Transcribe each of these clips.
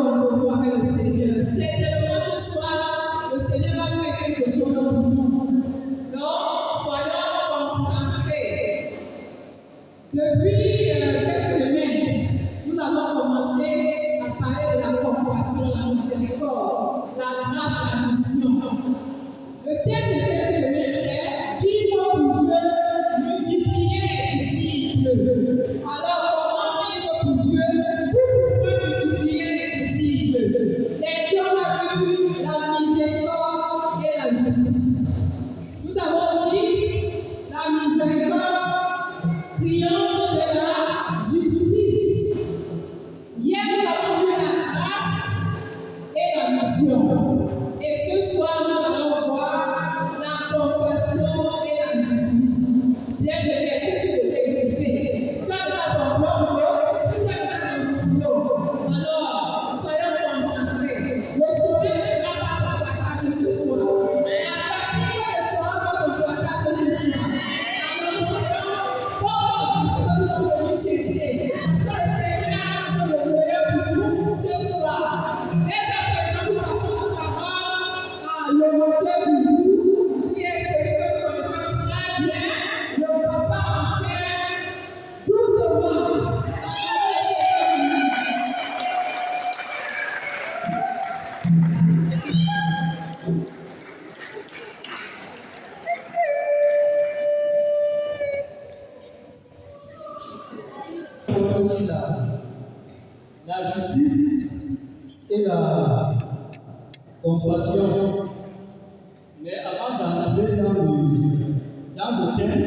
rendez-vous avec le Seigneur. Certainement ce soir, le Seigneur va faire quelque chose pour nous. Donc, soyons concentrés. Depuis cette semaine, nous avons commencé à parler de la compassion, la miséricorde, la grâce, la mission. Le thème de cette semaine, c'est vivre pour Dieu, multiplier les disciples. Alors, comment vivre pour Dieu pour pouvoir multiplier les disciples? Les dieux ont vu la miséricorde et la justice. Nous avons dit la miséricorde triomphe de la justice. Hier, nous avons vu la grâce et la mission. Et ce soir, nous allons voir la compassion et la justice. Bien de verset, tu es déjà équipé. Tu as déjà ton plan, tu as déjà ton stylo. Alors, soyons concentrés. Le sommet ne sera pas ton placage ce soir. La pratique ne sera pas ton placage ce soir. Alors, soyons concentrés que nous sommes venus chercher. Ça, le Seigneur a le meilleur pour nous ce soir. Et à présent, nous passons la parole à le moteur du jour, qui est celui que nous connaissons très bien, le papa ancien, tout au monde. Aussi la justice et la compassion. Mais avant d'entrer dans le thème,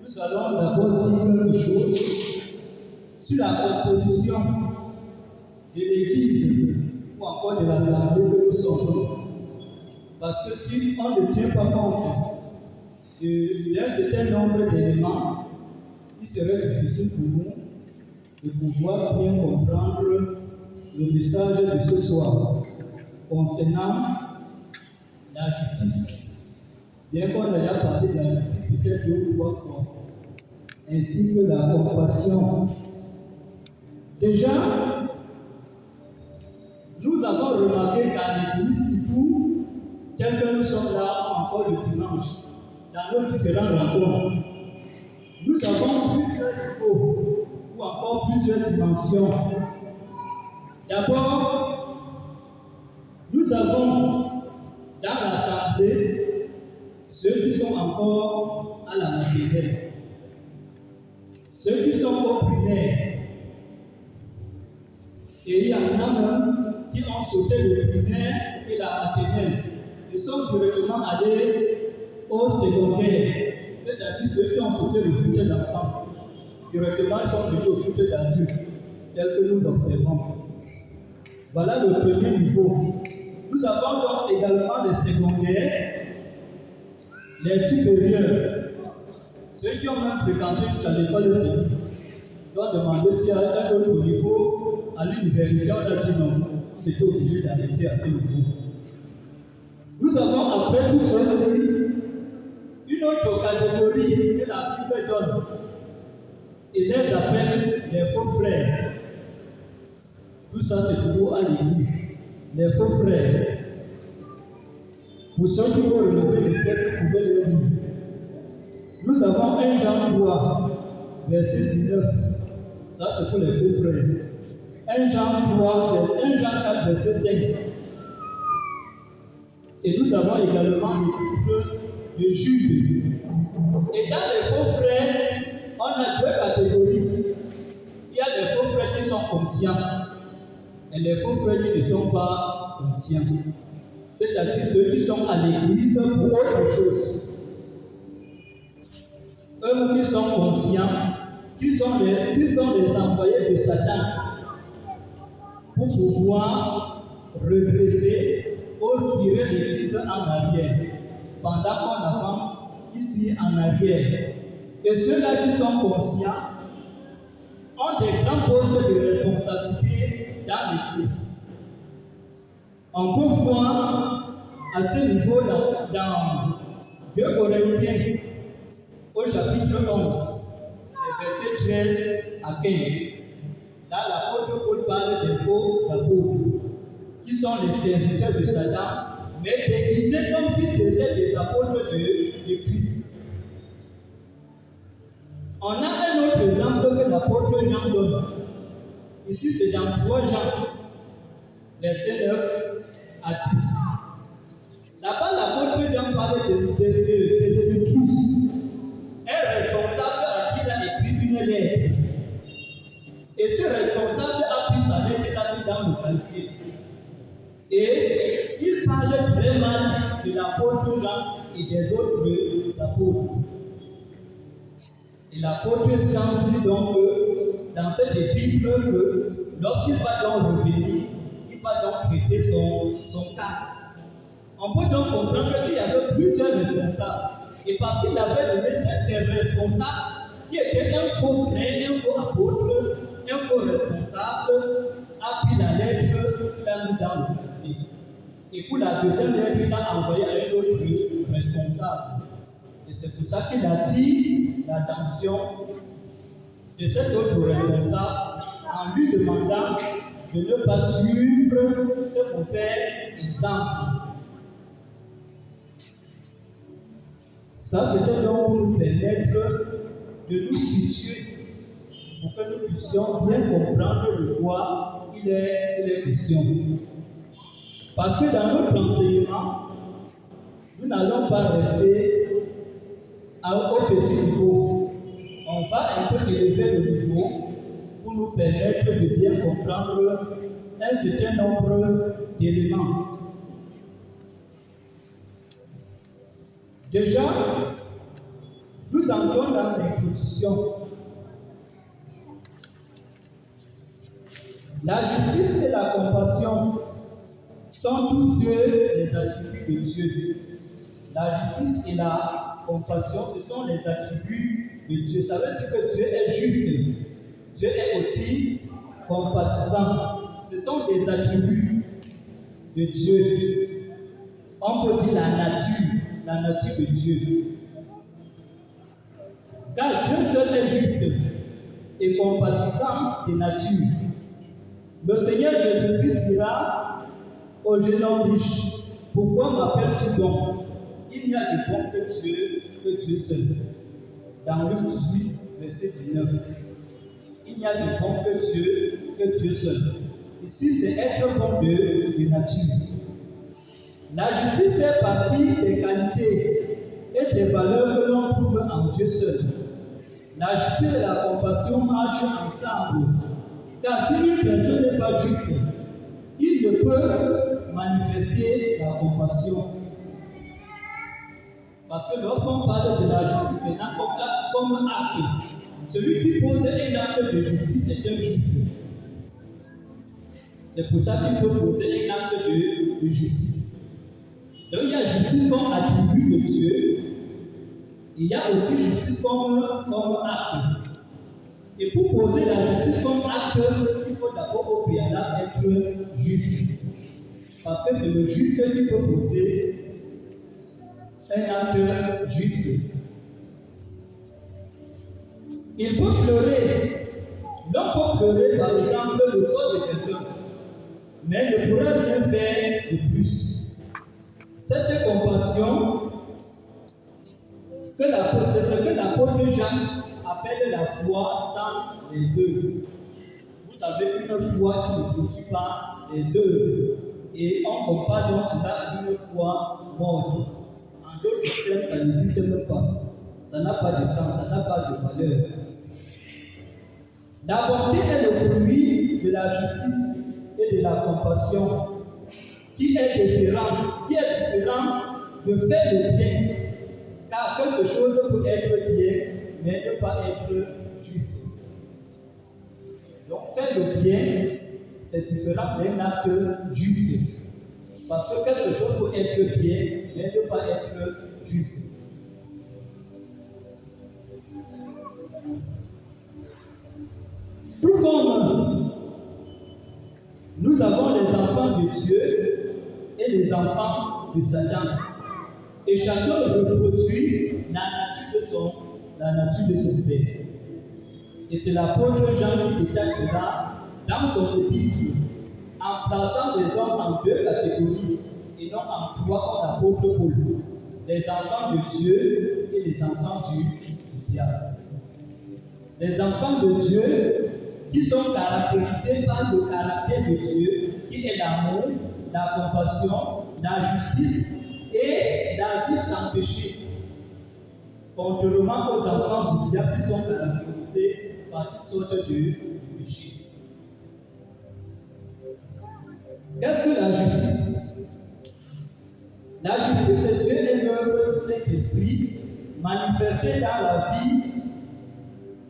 nous allons d'abord dire quelque chose sur la composition de l'Église ou encore de l'Assemblée que nous sommes. Parce que si on ne tient pas compte d'un certain nombre d'éléments, il serait difficile pour nous de pouvoir bien comprendre le message de ce soir concernant la justice. Bien qu'on ait parlé de la justice peut-être 2 ou 3 fois, ainsi que la compassion. Déjà, nous avons remarqué qu'à l'église, surtout, tel que nous sommes là encore le dimanche, dans nos différentes rencontres, nous avons plusieurs niveaux ou encore plusieurs dimensions. D'abord, nous avons dans l'assemblée ceux qui sont encore à la maternelle, ceux qui sont au primaire, et il y en a même qui ont sauté le primaire et la maternelle. Ils sont directement allés au secondaire. C'est-à-dire ceux qui ont sauté le culte d'enfants, directement ils sont venus au culte d'adultes, tel que nous observons. Voilà le premier niveau. Nous avons donc également les secondaires, les supérieurs, ceux qui ont même fréquenté jusqu'à l'école de vie. Ils ont demandé s'il y a un autre niveau à l'université. On a dit non, c'était obligé d'arrêter à ce niveau. Nous avons après tout ceci une autre catégorie que la Bible donne. Il les appelle les faux frères. Tout ça, c'est toujours à l'église. Les faux frères. Pour ceux qui vont relever le texte, vous pouvez le lire. Nous avons 1 Jean 3, verset 19. Ça, c'est pour les faux frères. 1 Jean 4, verset 5. Et nous avons également le livre de Jude. Et dans les faux frères, on a 2 catégories. Il y a les faux frères qui sont conscients et les faux frères qui ne sont pas conscients. C'est-à-dire ceux qui sont à l'église pour autre chose. Eux qui sont conscients qu'ils ont les envoyés de Satan pour pouvoir redresser ou tirer l'église en arrière. Pendant qu'on avance, ils tirent en arrière. Et ceux-là qui sont conscients ont des grands postes de responsabilité dans l'église. On peut voir à ce niveau dans 2 Corinthiens au chapitre 11, versets 13 à 15. Là, l'apôtre Paul parle des faux apôtres, qui sont les serviteurs de Satan, mais déguisés comme s'ils étaient des apôtres de Christ. On a un autre exemple que l'apôtre Jean donne. Ici, c'est dans 3 Jean, verset 9 à 10. Là-bas, l'apôtre Jean parle de Démétrius, un responsable à qui il a écrit une lettre. Et ce responsable a pris sa lettre et l'a mis dans le casier. Et il parle très mal de l'apôtre Jean et des autres apôtres. Et l'apôtre Jean dit donc dans cette épître que lorsqu'il va donc revenir, il va donc traiter son cas. On peut donc comprendre qu'il y avait plusieurs responsables. Et parce qu'il avait donné certains responsables qui étaient un faux frère, un faux apôtre, un faux responsable, a pris la lettre, l'a mis dans le casier. Et pour la deuxième lettre, il a envoyé à un autre responsable. Et c'est pour ça qu'il attire l'attention de cet autre responsable en lui demandant de ne pas suivre ce mauvais exemple. Ça, c'était donc pour nous permettre de nous situer pour que nous puissions bien comprendre de quoi il est question. Parce que dans notre enseignement, nous n'allons pas rester au petit niveau. On va un peu élever le niveau pour nous permettre de bien comprendre un certain nombre d'éléments. Déjà, nous entrons dans l'introduction. La justice et la compassion sont tous deux les attributs de Dieu. La justice et la compassion, ce sont les attributs de Dieu. Ça veut dire que Dieu est juste. Dieu est aussi compatissant. Ce sont des attributs de Dieu. On peut dire la nature de Dieu. Car Dieu seul est juste et compatissant de nature. Le Seigneur Jésus-Christ dira au jeune homme riche, pourquoi m'appelles-tu donc? Il n'y a de bon que Dieu seul. Dans Luc 18, verset 19. Il n'y a de bon que Dieu seul. Ici, c'est être bon de nature. La justice fait partie des qualités et des valeurs que l'on trouve en Dieu seul. La justice et la compassion marchent ensemble. Car si une personne n'est pas juste, il ne peut manifester la compassion. Parce que lorsqu'on parle de la justice maintenant comme acte, celui qui pose un acte de justice est un juste. C'est pour ça qu'il peut poser un acte de justice. Donc il y a justice comme attribut de Dieu. Il y a aussi justice comme acte. Et pour poser la justice comme acte, il faut d'abord au préalable être juste. Parce que c'est le juste qui peut poser un acte juste. Il peut pleurer. L'homme peut pleurer par exemple le sort de quelqu'un, mais ne pourra rien faire de plus. Cette compassion, c'est ce que l'apôtre Jacques appelle la foi sans les œuvres. Vous avez une foi qui ne produit pas les œuvres. Et on compare donc cela à une foi morte. En d'autres termes, ça n'existe même pas. Ça n'a pas de sens, ça n'a pas de valeur. La bonté est le fruit de la justice et de la compassion qui est différent de faire le bien. Car quelque chose peut être bien, mais ne pas être juste. Donc faire le bien, c'est différent d'un acte juste. Parce que quelque chose peut être bien, mais ne pas être juste. Tout comme nous avons les enfants de Dieu et les enfants de Satan. Et chacun reproduit la nature de son père. Et c'est l'apôtre Jean qui détaille cela dans son épître, en plaçant les hommes en deux catégories et non en trois comme l'apôtre Paul, les enfants de Dieu et les enfants du diable. Les enfants de Dieu qui sont caractérisés par le caractère de Dieu, qui est l'amour, la compassion, la justice et la vie sans péché. Contrairement aux enfants du diable qui sont caractérisés par toutes sortes de péchés. Qu'est-ce que la justice? La justice de Dieu est l'œuvre du Saint-Esprit manifestée dans la vie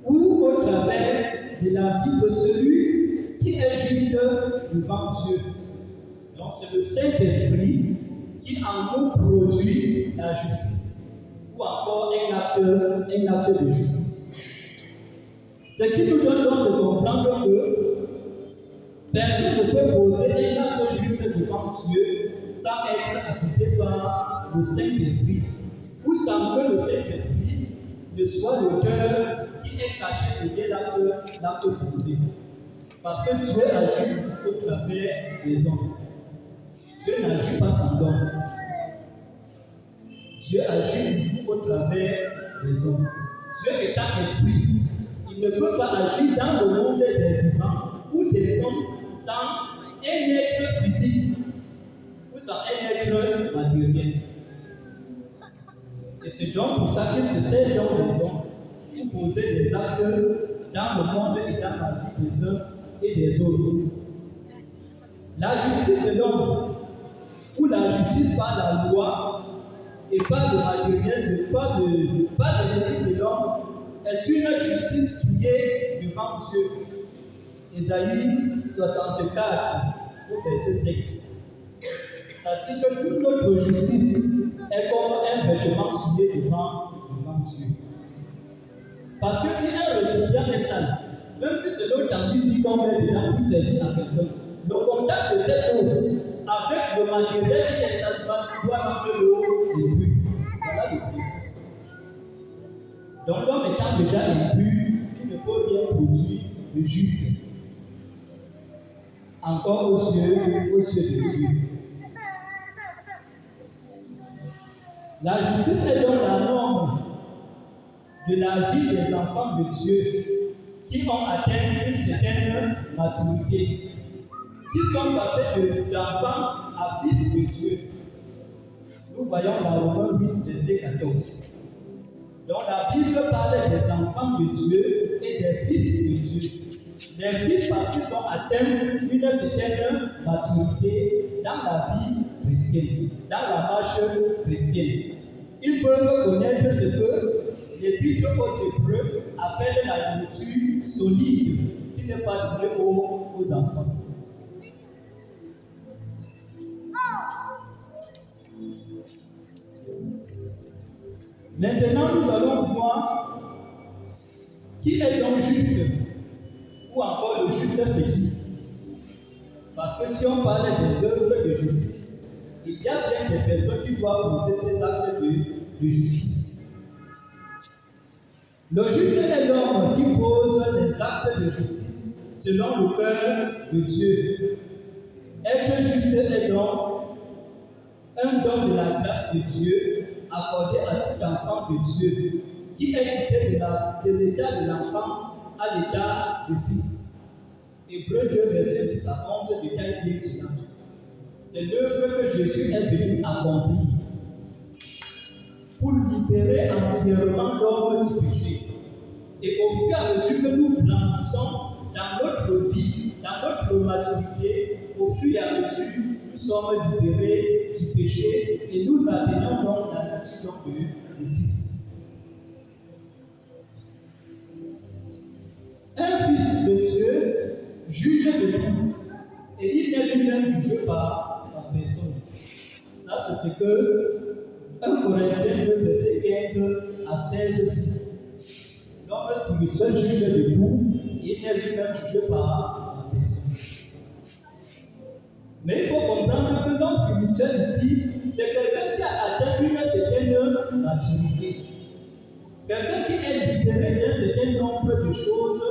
ou au travers de la vie de celui qui est juste devant Dieu. Donc c'est le Saint-Esprit qui en nous produit la justice ou encore un acte de justice. Ce qui nous donne donc de comprendre que personne ne peut poser un acte juste devant Dieu sans être habité par le Saint-Esprit ou sans que le Saint-Esprit ne soit l'auteur qui est caché derrière l'acte posé. Parce que Dieu agit toujours au travers des hommes. Dieu n'agit pas sans don. Dieu agit toujours au travers des hommes. Dieu étant esprit, il ne peut pas agir dans le monde des vivants ou des hommes sans un être physique ou sans un être matériel. Et c'est donc pour ça que c'est ces gens des hommes pour poser des actes dans le monde et dans la vie des uns et des autres. La justice de l'homme, ou la justice par la loi et par le matériel, pas de mérite de l'homme, est une justice qui est devant Dieu. Ésaïe 64, au verset 5. C'est-à-dire que toute notre justice est comme un vêtement souillé devant Dieu. Parce que si un récipient est sale, même si c'est l'eau tandis qu'on met dedans pour servir à quelqu'un, le contact de cette eau avec le matériel qui est sale doit rendre l'eau impure. Voilà le principe. Donc l'homme étant déjà impur, il ne peut rien produire de juste. Encore aux cieux de Dieu. La justice est donc la norme de la vie des enfants de Dieu qui ont atteint une certaine maturité, qui sont passés d'enfants à fils de Dieu. Nous voyons dans Romains 8, verset 14. Donc la Bible parle des enfants de Dieu et des fils de Dieu. Les fils parce qu'ils ont atteint une certaine maturité dans la vie chrétienne, dans la marche chrétienne. Ils peuvent connaître ce que l'Épître aux Hébreux appelle la nourriture solide qui n'est pas donnée aux enfants. Maintenant, nous allons voir qui est donc juste, ou encore le juste c'est qui. Parce que si on parlait des œuvres de justice, il y a bien des personnes qui doivent poser ces actes de justice. Le juste est l'homme qui pose des actes de justice selon le cœur de Dieu. Être juste est donc un don de la grâce de Dieu accordé à tout enfant de Dieu qui est quitté de l'état de l'enfance à l'état de fils. Hébreux 2, verset 10 à 11 détaille bien cela. C'est l'œuvre que Jésus est venu accomplir pour libérer entièrement l'homme du péché. Et au fur et à mesure que nous grandissons dans notre vie, dans notre maturité, au fur et à mesure, nous sommes libérés du péché et nous atteignons donc la nature du Fils. Un Fils de Dieu juge de tout et il n'est lui-même jugé par personne. Ça, c'est ce que 1 Corinthiens 2, verset 15 à 16 dit. L'homme spirituel juge de tout et il n'est lui-même jugé par personne. Mais il faut comprendre que l'homme spirituel ici, c'est quelqu'un qui a atteint une certaine maturité. Quelqu'un qui est libéré d'un certain nombre de choses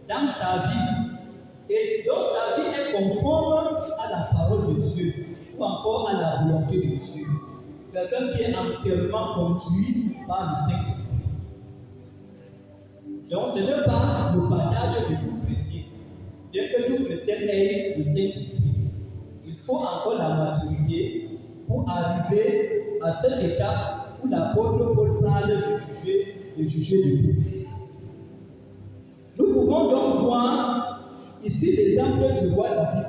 dans sa vie. Et donc sa vie est conforme à la parole de Dieu ou encore à la volonté de Dieu. Quelqu'un qui est entièrement conduit par le Saint-Esprit. Donc ce n'est pas le partage de tout chrétien. Bien que tout chrétien ait le Saint-Esprit, il faut encore la maturité pour arriver à cette étape où l'apôtre Paul parle de juger de tout. Nous pouvons donc voir ici l'exemple du roi David.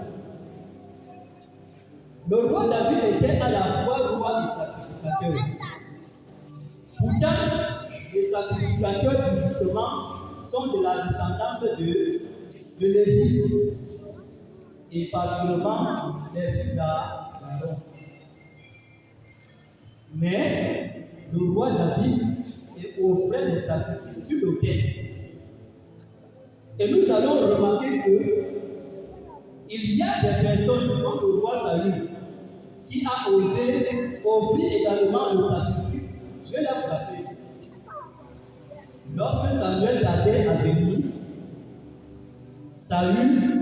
Le roi David était à la fois roi et sacrificateur. Pourtant, les sacrificateurs, justement, sont de la descendance de Lévi, et particulièrement les fils d'Aaron. Mais le roi David offrait des sacrifices sur l'autel. Et nous allons remarquer qu'il y a des personnes, comme le roi Saül, qui a osé offrir également le sacrifice. Dieu l'a frappé. Lorsque Samuel tardait à venir, Saül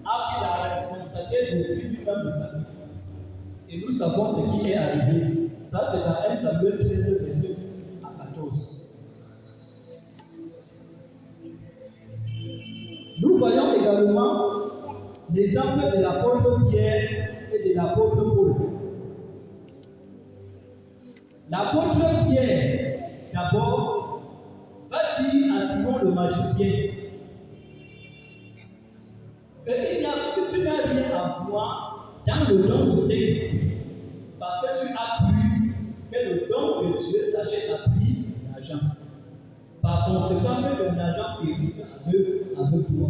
a pris la responsabilité d'offrir lui-même le sacrifice. Et nous savons ce qui est arrivé. Ça, c'est dans 1 Samuel 13, verset à 14. Nous voyons également l'exemple de l'apôtre Pierre et de l'apôtre Paul. L'apôtre Pierre, d'abord, va dire à Simon le magicien que tu n'as rien à voir dans le don du Seigneur, parce que tu as cru que le don de Dieu s'achète à prix d'argent. Par conséquent, que ton argent périsse avec toi.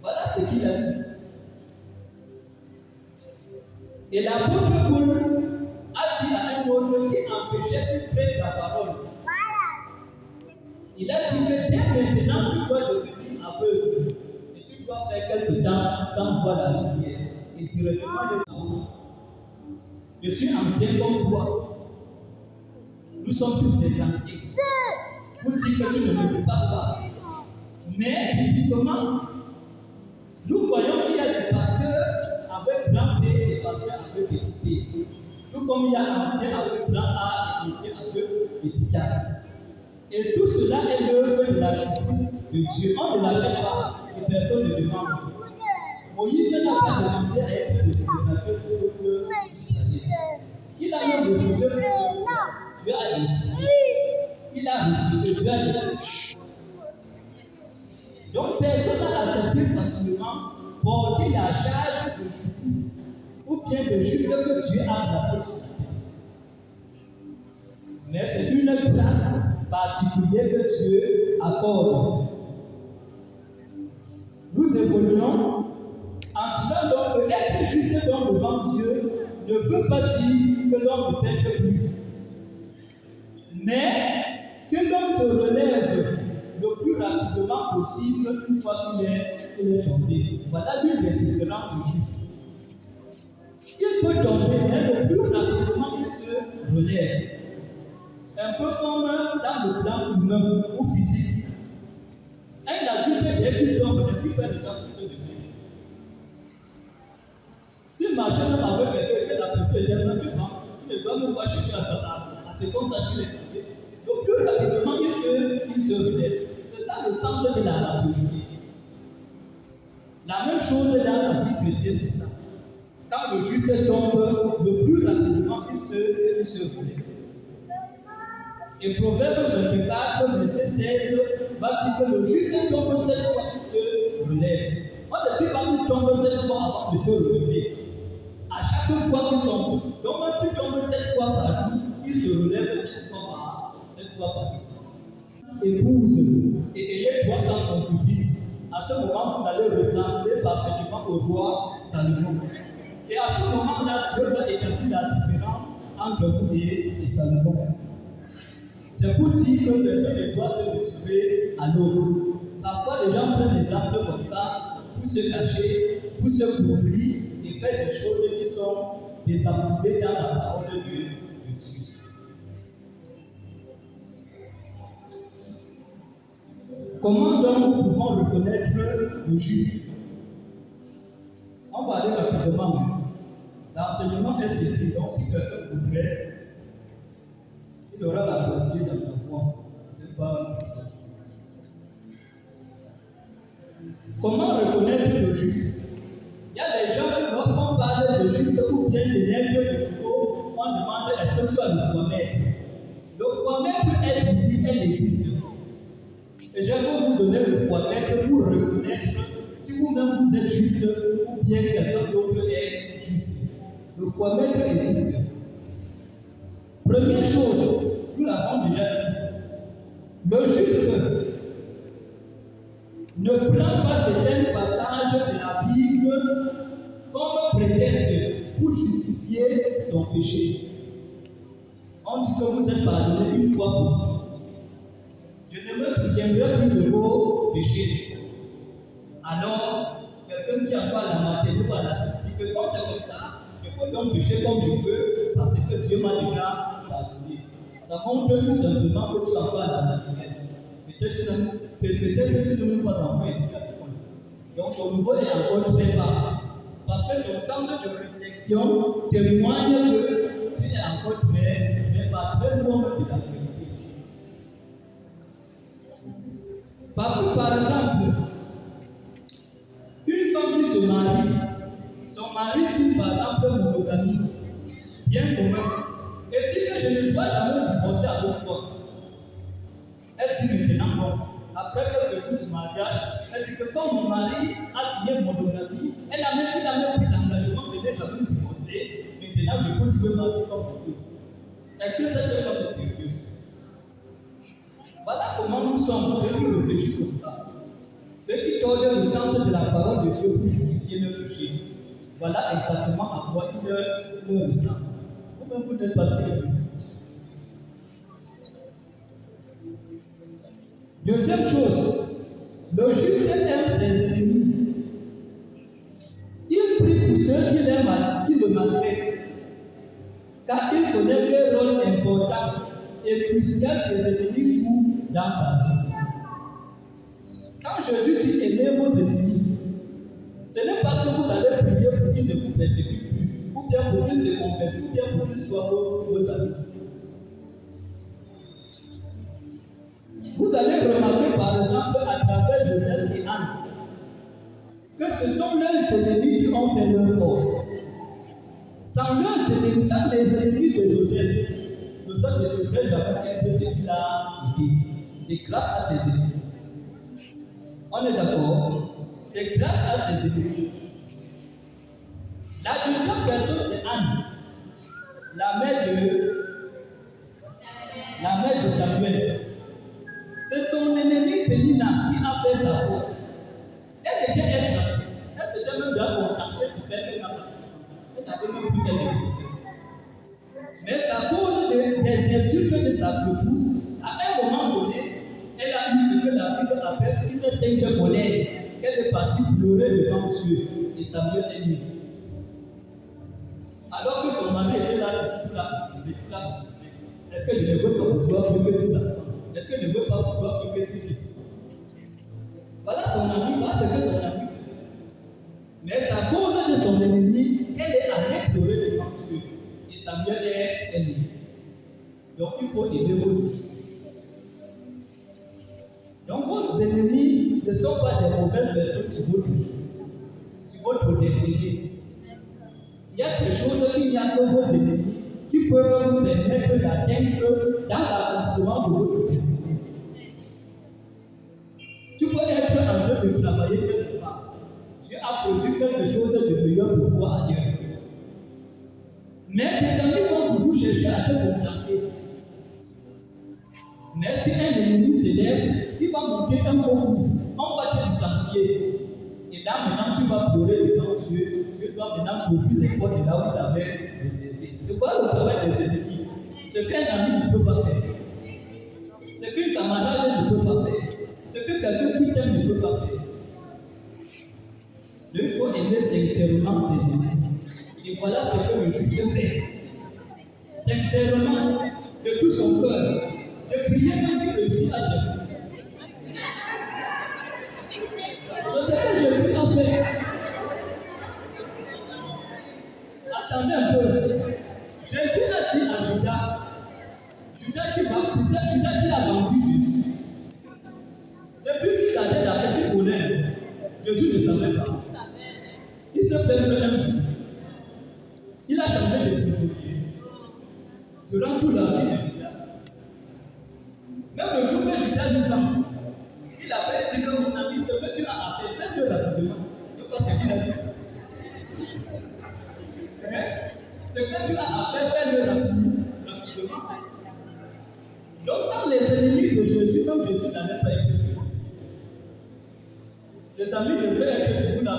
Voilà ce qu'il a dit. Et l'apôtre Paul a dit à un autre qui empêchait qu'il prenne la parole. Il a dit que dès maintenant, tu dois devenir aveugle. Et tu dois faire quelque temps sans voir la lumière. Et directement, je suis ancien comme toi. Nous sommes tous des anciens. Pour dire que tu ne me dépasses pas. Mais, bibliquement, nous voyons qu'il y a des pasteurs avec grand P et des pasteurs avec petit P. Tout comme il y a anciens avec grand A et anciens avec petit A. Et tout cela est l'œuvre de la justice de Dieu. On ne l'achète pas et personne ne demande. Moïse n'a pas demandé à être le sénateur du peuple israélien. Il a même refusé de Dieu a décidé. Il a refusé, Dieu a décidé. Donc personne n'a accepté facilement porter la charge de justice ou bien de juste que Dieu a placé sur sa terre. Mais c'est une place particulière que Dieu accorde. Nous évoluons en disant donc que être juste donc devant Dieu ne veut pas dire que l'homme ne pêche plus. Mais que l'homme se relève le plus rapidement possible une fois qu'il est tombé. Voilà l'une des différences du juste. Il peut tomber, mais le plus rapidement il se relève. Un peu comme dans le plan humain ou physique. Un adulte, dès qu'il tombe, ne plus faire de temps pour se lever. S'il marche même avec quelqu'un que la personne est même devant, il ne doit même pas chercher à s'attendre. C'est comme ça qu'il est tombé. Donc, plus rapidement il se relève. C'est ça le sens de la maturité. La même chose dans la vie chrétienne, c'est ça. Quand le juste tombe, le plus rapidement il se relève. Et Proverbe 24, verset 16, va dire que le juste tombe 7 fois qu'il se relève. On ne dit pas qu'il tombe 7 fois avant de se relever. À chaque fois qu'il tombe. Donc, quand tu tombes 7 fois par jour, il se relève 7 fois par jour. Épouse et ayez 300 concubines. À ce moment, vous allez ressembler parfaitement au roi Salomon. Et à ce moment-là, Dieu va établir la différence entre vous et Salomon. C'est pour dire que personne ne doit se mesurer à l'autre. Parfois, les gens prennent des actes comme ça pour se cacher, pour se couvrir et faire des choses qui sont désapprouvées dans la parole de Dieu. Comment donc nous pouvons reconnaître le juste? On va aller rapidement. L'enseignement est ceci. Donc, si quelqu'un voudrait, il aura la procédure dans ta foi. C'est pas. Comment reconnaître le juste? Il y a des gens qui, lorsqu'on parle de juste ou bien de l'être de nouveau, on demande est-ce que tu as le foi-maître? Le foi-maître est biblique, elle existe. Et je vais vous donner le foi-maître pour reconnaître si vous-même vous êtes juste ou bien quelqu'un d'autre est juste. Le foi-maître existe. Première chose, nous l'avons déjà dit, le juste ne prend pas certains passages de la Bible comme prétexte pour justifier son péché. On dit que vous êtes pardonné une fois pour toutes. Je ne me souviendrai plus de vos péchés. Alors, quelqu'un qui a pas la matérielle va la suffire que comme c'est comme ça, je peux donc pécher comme je veux parce que Dieu m'a déjà pardonné. Ça montre tout simplement que tu n'as pas la matérielle. Peut-être que tu ne veux pas t'envoyer ici à l'école. Donc, ton niveau est encore très bas. Parce que l'ensemble de réflexion témoigne que tu es encore très bas, très loin de la vérité. Parce que, par exemple, une femme qui se marie, son mari signe par exemple une monogamie, bien commun, et dit que je ne dois jamais divorcer avec toi. Elle dit maintenant, bon, après quelques jours du mariage, elle dit que comme mon mari a signé une monogamie, il a même pris l'engagement de ne jamais divorcer, maintenant je peux jouer ma vie comme je veux. Est-ce que cette femme est sérieuse? Voilà comment nous sommes, ceux qui réfléchissent comme ça. Ceux qui tordent le sens de la parole de Dieu pour justifier leur péché. Voilà exactement à quoi ils leur ressemblent. Comment vous n'êtes pas sérieux? Deuxième chose, le juste aime ses ennemis. Il prie pour ceux qui le maltraitent, car il connaît quel rôle important et crucial ses ennemis jouent dans sa vie. Quand Jésus dit aimez vos ennemis, ce n'est pas que vous allez prier pour qu'ils ne vous persécutent plus, ou bien pour qu'ils se convertissent, ou bien pour qu'ils soient vos amis. Vous allez remarquer par exemple à travers Joseph et Anne que ce sont leurs ennemis qui ont fait leur force. Sans leurs ennemis, sans les ennemis de Joseph ne serait jamais être ce qu'il a été. C'est grâce à ses ennemis. On est d'accord? C'est grâce à ses ennemis. La deuxième personne, c'est Anne, la mère de Samuel. C'est son ennemi Pénina qui a fait sa force. Elle était être. Elle s'était même bien contentée du fait qu'elle n'a pas. Elle n'avait même plus qu'elle. Mais à cause des insultes de sa épouse, à un moment donné, elle a eu ce que la Bible appelle une sainte colère. Elle est partie pleurer devant Dieu et Samuel est né. Alors que son mari était là pour la poursuivre, Est-ce que je ne veux pas pouvoir plus que 10 enfants? Est-ce que je ne veux pas pouvoir plus que 10 fils? Voilà son ami, voilà ce que son ami faisait. Mais c'est à cause de son ennemi qu'elle est allée pleurer devant Dieu. Et Samuel est né. Donc il faut aider vos ennemis. Donc vos ennemis ne sont pas des mauvaises personnes sur votre destinée. Il y a des choses qu'il n'y a que vos ennemis qui peuvent vous permettre d'atteindre dans l'accomplissement de votre destinée. Tu peux être en train de travailler quelque part. Dieu a prévu quelque chose de meilleur pour toi ailleurs. Mais tes amis vont toujours chercher à te contenter. Mais si un ennemi s'élève, il va monter un faux coup. On va te licencier. Et là maintenant tu vas pleurer devant Dieu. Dieu doit maintenant profiter les portes de là où tu avais réservé. C'est quoi le travail des ennemis? Ce qu'un ami ne peut pas faire. Ce qu'un camarade ne peut pas faire. Ce que quelqu'un qui t'aime ne peut pas faire. Il faut aimer sincèrement ses ennemis. Et voilà ce que le juste fait. Sincèrement, de tout son cœur, de prier même qu'il réussit à se faire. C'est ce que Jésus a fait. même pas. Il se plaint un jour. Il a changé de trésorier durant toute la vie de Judas. Même le jour que Judas lui vend, il avait dit que mon ami, ce que tu as fait, fais-le rapidement. C'est ça ce qu'il a dit. Ce que tu as fait, fais-le rapidement. Donc, sans les ennemis de Jésus, comme Jésus n'avait pas été crucifié. Ses amis devaient être toujours là,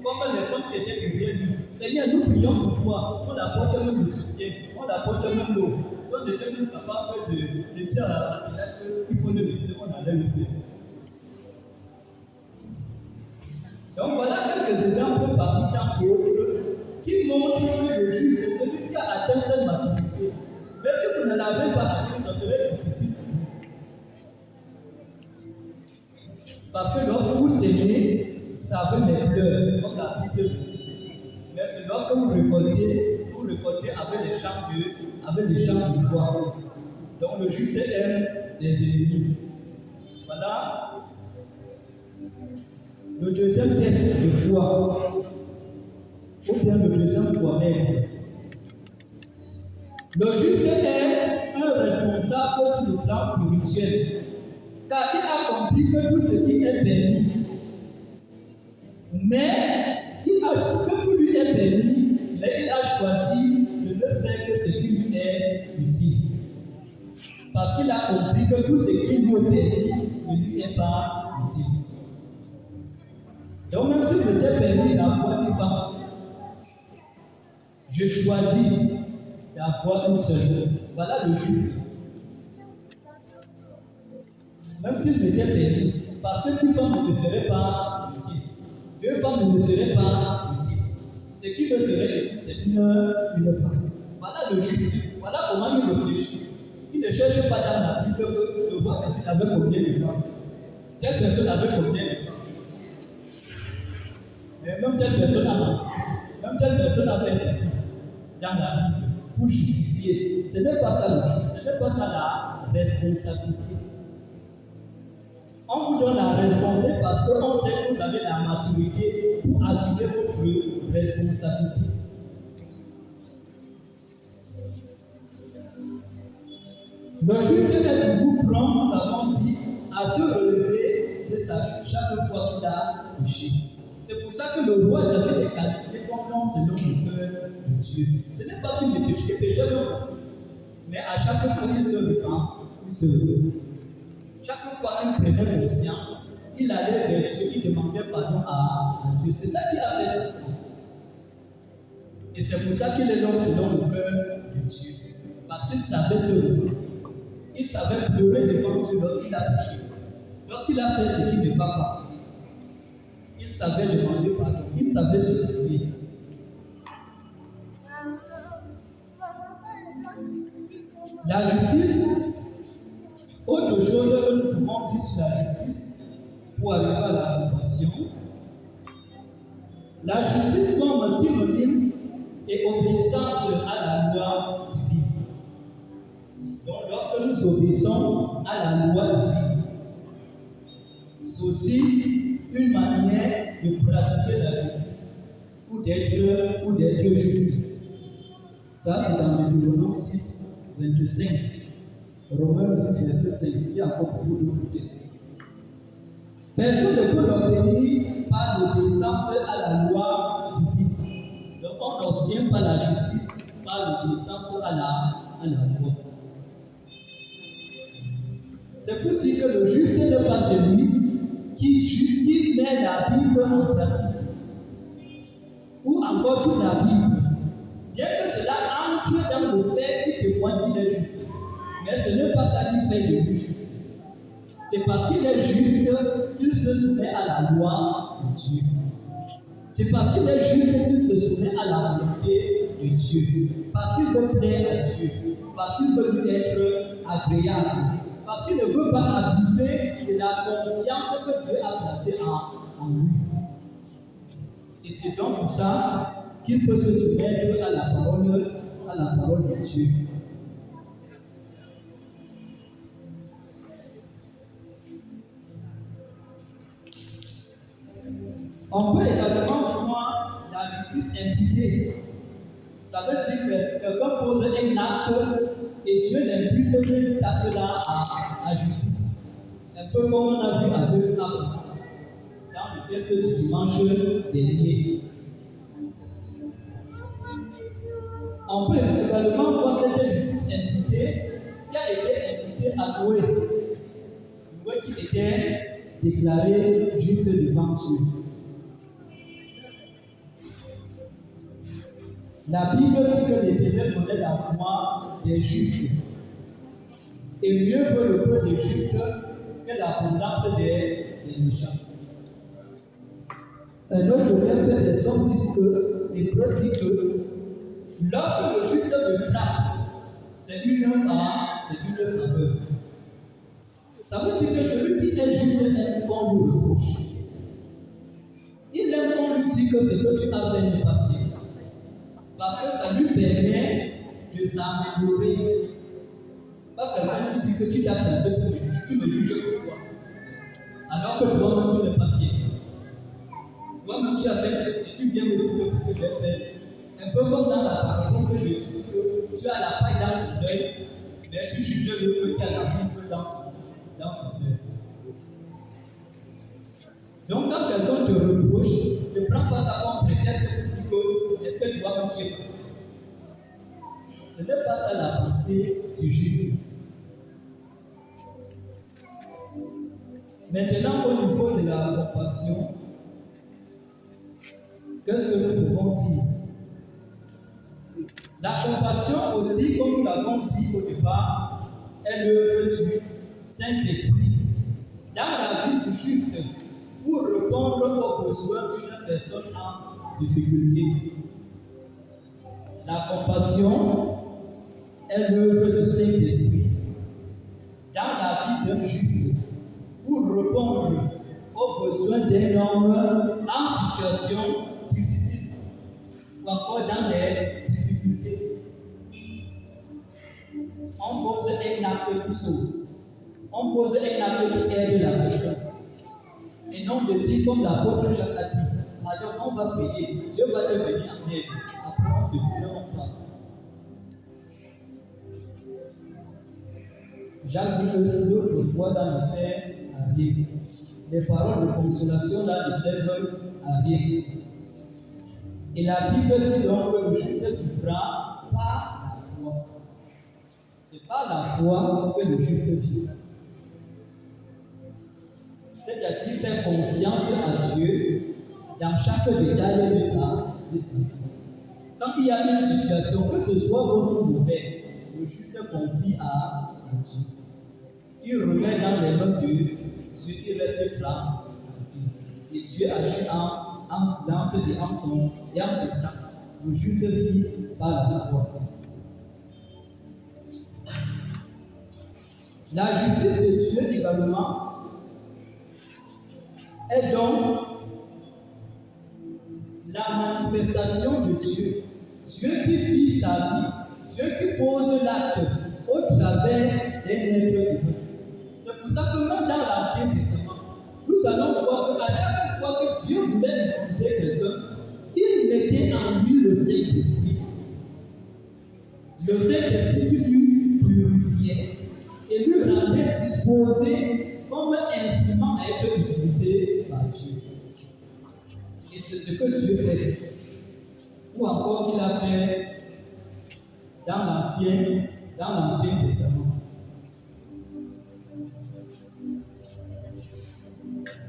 comme les femmes qui étaient derrière lui. Seigneur, nous prions pour toi. On apporte même le soutien, on apporte même l'eau. Si on était même capable de dire à Pilate qu'il faut le laisser, on allait le faire. Donc voilà quelques exemples parmi tant d'autres qui montrent que le juge est celui qui a atteint cette maturité. Mais si vous ne l'avez pas atteint, ça serait difficile. Parce que lorsque vous saignez, ça veut les pleurs, comme la Bible le dit. Mais c'est lorsque vous récoltez avec les chants de joie. Donc le juste aime ses ennemis. Voilà. Le deuxième test de foi, ou bien le deuxième foi même. Le juste est un responsable sur le plan spirituel, car il a compris que tout ce qui est permis, mais que tout lui est permis, mais il a choisi de ne faire que ce qui lui est utile. Parce qu'il a compris que tout ce qui lui est permis ne lui est pas utile. Donc même si je t'ai permis d'avoir 10 femmes, je choisis d'avoir une seule. Voilà le juste. Même s'il m'était permis, parce que 10 femmes ne me seraient pas utiles. 2 femmes ne me seraient pas utiles. Ce qui me serait utile, c'est une femme. Voilà le juste. Voilà comment il réfléchit. Il ne cherche pas dans la Bible de voir avec combien de femmes. Telle personne avait combien de femmes. Mais même telle personne a menti. Même telle personne a fait ceci dans la Bible pour justifier. Ce n'est pas ça le juste. Ce n'est pas ça la responsabilité. On vous donne la responsabilité parce qu'on sait que vous avez la maturité pour assumer votre responsabilité. Le juste est toujours prompt, nous avons dit, à se relever de sa chute chaque fois qu'il a péché. C'est pour ça que le roi devait les qualifier comme l'homme selon le cœur de Dieu. Ce n'est pas qu'il ne péchait, il péchait non. Mais à chaque fois qu'il se repent, il se relève. Chaque fois qu'il prenait conscience, il allait vers Dieu, il demandait pardon à Dieu. C'est ça qui a fait sa force. Et c'est pour ça qu'il est l'homme selon le cœur de Dieu. Parce qu'il savait se repentir. Il savait pleurer devant Dieu lorsqu'il a péché. Lorsqu'il a fait ce qui ne va pas. Il savait demander pardon. Il savait se souvenir. La justice, autre chose que nous pouvons dire sur la justice, pour arriver à la compassion, la justice comme synonyme et obéissance à la loi divine. Donc, lorsque nous obéissons à la loi divine, c'est aussi une manière de pratiquer la justice ou d'être juste. Ça, c'est dans Deutéronome 6, 25. Romains 10, verset 5. Il y a encore beaucoup d'autres textes. Personne ne peut l'obtenir par l'obéissance à la loi divine. Donc, on n'obtient pas la justice par l'obéissance à la loi. C'est pour dire que le juste n'est pas celui qui met la Bible en pratique. Ou encore toute la Bible. Bien que cela entre dans le fait qu'il témoigne qu'il est juste. Mais ce n'est pas ça qui fait de lui juste. C'est parce qu'il est juste qu'il se soumet à la loi de Dieu. C'est parce qu'il est juste qu'il se soumet à la volonté de Dieu. Parce qu'il veut plaire à Dieu. Parce qu'il veut lui être agréable. Parce qu'il ne veut pas abuser de la confiance que Dieu a placée en lui. Et c'est donc pour ça qu'il peut se soumettre à la parole de Dieu. On peut également voir la justice imputée. Ça veut dire que quelqu'un pose un acte et Dieu n'impute cet acte-là à justice. Un peu comme on a vu avec Abraham dans le texte du dimanche dernier. On peut également voir cette justice imputée qui a été imputée à Noé. Noé qui était déclaré juste devant Dieu. La Bible dit que l'Éternel connaît la foi des justes. Et mieux vaut le peu des justes que l'abondance des méchants. Un autre texte des Psaumes dit que l'Hébreu dit que lorsque le juste me frappe, c'est une faveur. Ça veut dire que celui qui est juste aime qu'on lui reproche. Il aime qu'on lui dise que ce que tu as fait n'est pas bien. Parce que ça lui permet de s'améliorer. Pas quelqu'un qui dit que tu t'as placé pour me juger, tu me juges pourquoi. Alors que toi-même tu n'es pas bien. Toi-même tu as fait ce que tu viens me dire que ce que j'ai fait. Un peu comme dans la parole que je dis que tu as la paille dans l'œil, mais tu juges le peu qui a la boucle dans son œil. Donc quand quelqu'un te reproche, ne prends pas ça comme prétexte pour dire que est-ce que tu vas me tuer. Ce n'est pas ça la pensée du Jésus. Maintenant, au niveau de la compassion, qu'est-ce que nous pouvons dire? La compassion aussi, comme nous l'avons dit au départ, est l'œuvre du Saint-Esprit dans la vie du juste pour répondre aux besoins d'une personne en difficulté. La compassion est l'œuvre du Saint-Esprit dans la vie d'un juste pour répondre aux besoins d'un homme en situation difficile ou encore dans les difficultés. On pose un acte qui sauve. On pose un acte qui aide la personne. Et non de dire comme l'apôtre Jacques a dit, alors on va payer, Dieu va te venir en aide. Après on se plaint, on parle. Jacques dit que si d'autres fois dans le ciel à rien. Les paroles de consolation là ne servent à rien. Et la Bible dit donc que le juste vivra par la foi. C'est par la foi que le juste vit. C'est-à-dire faire confiance à Dieu dans chaque détail de sa vie. Quand il y a une situation, que ce soit bonne ou mauvaise, le juste confie à Dieu. Il remet dans les mains de Dieu, il reste plat. Et Dieu agit en silence et en son temps. Le juste vit par la foi. La justice de Dieu également est donc la manifestation de Dieu. Dieu qui vit sa vie, Dieu qui pose l'acte au travers d'un être humain. C'est pour ça que même dans l'Ancien Testament, nous allons voir qu'à chaque fois que Dieu voulait utiliser quelqu'un, il mettait en lui le Saint-Esprit. Le Saint-Esprit lui purifiait et lui rendait disposé comme un instrument à être utilisé par Dieu. Et c'est ce que Dieu fait. Ou encore qu'il a fait dans l'Ancien Testament.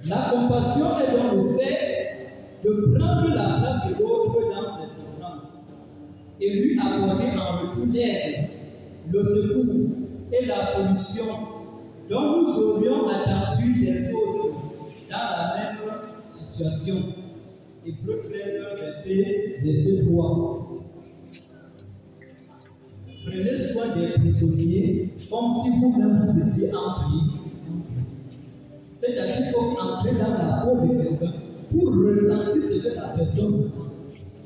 La compassion est donc le fait de prendre la place de l'autre dans ses souffrances et lui accorder en retour l'aide, le secours et la solution dont nous aurions attendu des autres dans la même situation. Hébreux 13, verset 3. Prenez soin des prisonniers comme si vous-même vous étiez en prison. C'est-à-dire qu'il faut entrer dans la peau de quelqu'un pour ressentir ce que la personne ressent.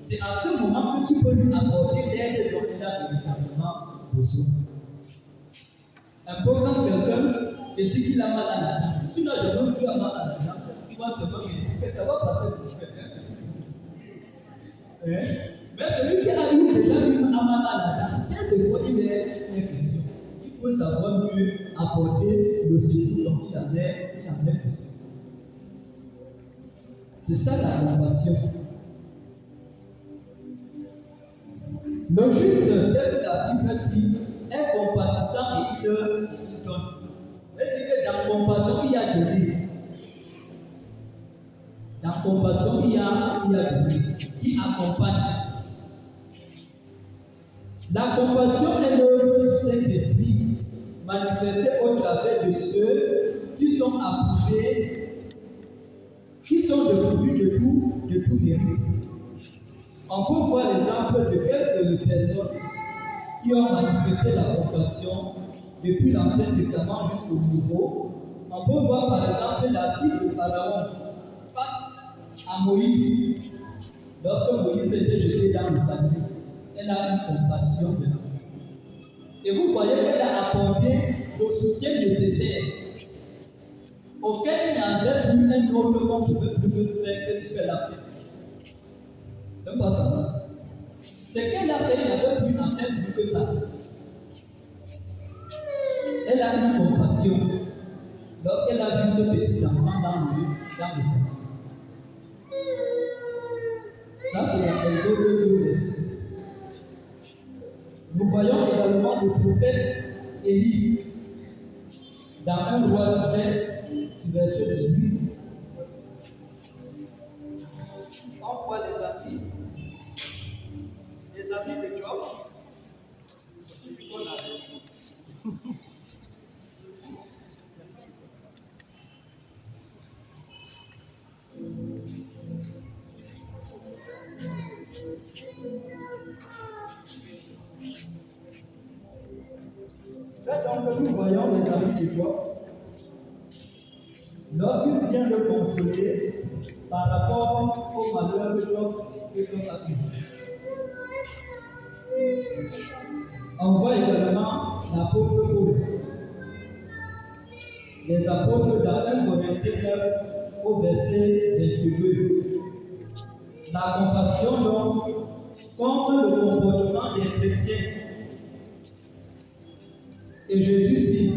C'est à ce moment que tu peux lui apporter l'aide dont il a véritablement besoin. Un peu quand quelqu'un te dit qu'il a mal à la dent, si tu n'as jamais plus mal à la dent, tu vas seulement critiquer, ça va passer pour faire ça. Mais celui qui a eu déjà une amalada, c'est de quoi il est question. Il faut savoir mieux apporter le secours dont il en est question. C'est ça la compassion. Le juste, tel que la Bible dit, est compatissant et il donne. Elle dit que dans compassion, il y a donné. Dans compassion, il y a donné. Qui accompagne. La compassion est l'œuvre du Saint-Esprit manifestée au travers de ceux qui sont approuvés, qui sont dépourvus de tout mérite. On peut voir l'exemple de quelques personnes qui ont manifesté la compassion depuis l'Ancien Testament jusqu'au Nouveau. On peut voir par exemple la fille de Pharaon face à Moïse. Lorsque Moïse était jeté dans le panier, elle a eu compassion de l'enfant. Et vous voyez qu'elle a apporté le soutien nécessaire auquel il n'y avait plus un autre qu'on ne pouvait plus faire que ce qu'elle a fait. C'est pas ça. Ce qu'elle a fait, il n'y avait plus à faire plus que ça. Elle a eu compassion lorsqu'elle a vu ce petit enfant dans le panier. Ça, c'est dans Exode 2, verset 6. Nous voyons également le prophète Élie dans 1 Roi 17, verset 18. On voit les amis de Job. Donc nous voyons les amis de Job. Lorsqu'il vient le consoler par rapport au malheur de Job que Job a eu. On voit également l'apôtre Paul. Les apôtres dans 1 Corinthiens 9 au verset 22. La compassion donc contre le comportement des chrétiens. Et Jésus dit,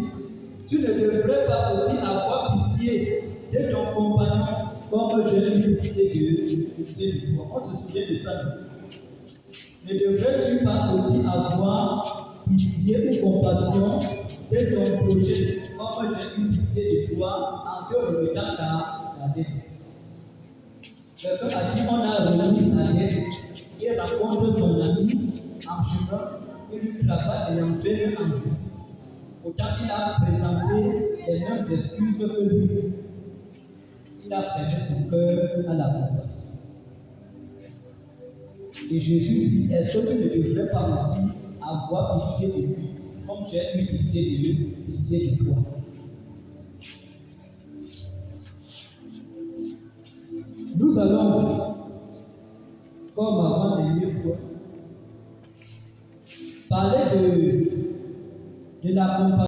tu ne devrais pas aussi avoir pitié de ton compagnon comme j'ai eu pitié de toi. On se souvient de ça. Ne devrais-tu pas aussi avoir pitié ou compassion de ton prochain comme j'ai eu pitié de toi en te remettant ta dette. Quelqu'un a dit on a remis sa dette, il rencontre son ami en chemin, il lui travaille et l'entraîne en justice. Autant il a présenté les mêmes excuses que lui, il a fermé son cœur à la compassion. Et Jésus dit, est-ce que tu ne devrais pas aussi avoir pitié de lui, comme j'ai eu pitié de lui, pitié de toi? Nous allons, comme avant dernier point, parler de la compassion.